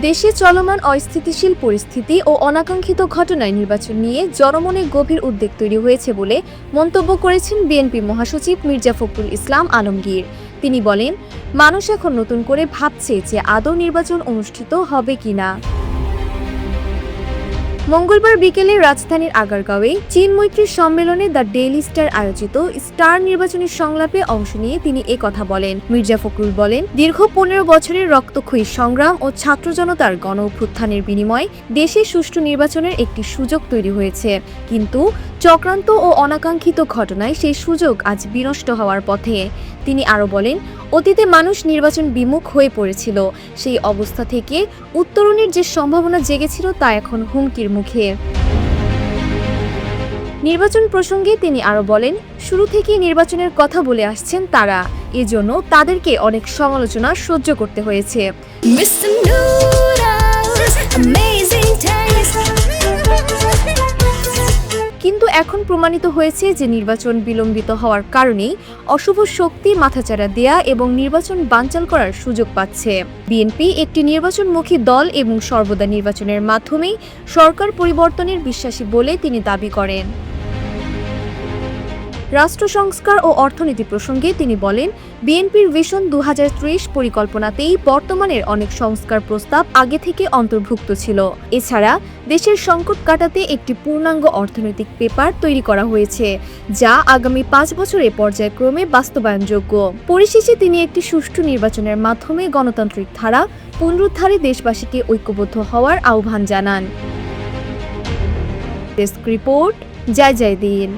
দেশে চলমান অস্থিতিশীল পরিস্থিতি ও অনাকাঙ্ক্ষিত ঘটনায় নির্বাচন নিয়ে জনমনে গভীর উদ্বেগ তৈরি হয়েছে বলে মন্তব্য করেছেন বিএনপি মহাসচিব মির্জা ফখরুল ইসলাম আলমগীর। তিনি বলেন, মানুষ এখন নতুন করে ভাবছে যে আদৌ নির্বাচন অনুষ্ঠিত হবে কিনা। মঙ্গলবার বিকেলে রাজধানীর আগারগাঁওয়ে চীন মৈত্রী সম্মেলনে দ্য ডেইলি স্টার আয়োজিত স্টার নির্বাচনী সংলাপে অংশ নিয়ে তিনি কথা বলেন। মির্জা ফখরুল বলেন, দীর্ঘ ১৫ বছরের রক্তক্ষয়ী সংগ্রাম ও ছাত্র জনতার গণ অভ্যুত্থানের বিনিময়ে দেশে সুষ্ঠু নির্বাচনের একটি সুযোগ তৈরি হয়েছে, কিন্তু চক্রান্ত ও অনাকাঙ্ক্ষিত ঘটনায় সেই সুযোগ আজ বিনষ্ট হওয়ার পথে। তিনি আরও বলেন, অতীতে মানুষ নির্বাচন বিমুখ হয়ে পড়েছিল, সেই অবস্থা থেকে উত্তরণের যে সম্ভাবনা জেগেছিল তা এখন হুমকির মুখে। নির্বাচন প্রসঙ্গে তিনি আরও বলেন, শুরু থেকেই নির্বাচনের কথা বলে আসছেন তারা, এজন্য তাদেরকে অনেক সমালোচনা সহ্য করতে হয়েছে। কিন্তু এখন প্রমাণিত হয়েছে যে নির্বাচন বিলম্বিত হওয়ার কারণেই অশুভ শক্তি মাথাচাড়া দেয়া এবং নির্বাচন বানচাল করার সুযোগ পাচ্ছে। বিএনপি একটি নির্বাচনমুখী দল এবং সর্বদা নির্বাচনের মাধ্যমেই সরকার পরিবর্তনের বিশ্বাসী বলে তিনি দাবি করেন। রাষ্ট্র সংস্কার ও অর্থনীতি প্রসঙ্গে তিনি বলেন, বিএনপির ভিশন ২০৩০ পরিকল্পনাতেই বর্তমানের অনেক সংস্কার প্রস্তাব আগে থেকে অন্তর্ভুক্ত ছিল। এছাড়া দেশের সংকট কাটাতে একটি পূর্ণাঙ্গ অর্থনৈতিক পেপার তৈরি করা হয়েছে, যা আগামী ৫ বছরে পর্যায়ক্রমে বাস্তবায়নযোগ্য। পরিশেষে তিনি একটি সুষ্ঠু নির্বাচনের মাধ্যমে গণতান্ত্রিক ধারা পুনরুদ্ধারে দেশবাসীকে ঐক্যবদ্ধ হওয়ার আহ্বান জানান। ডেস্ক রিপোর্ট, জয় জয় দিন।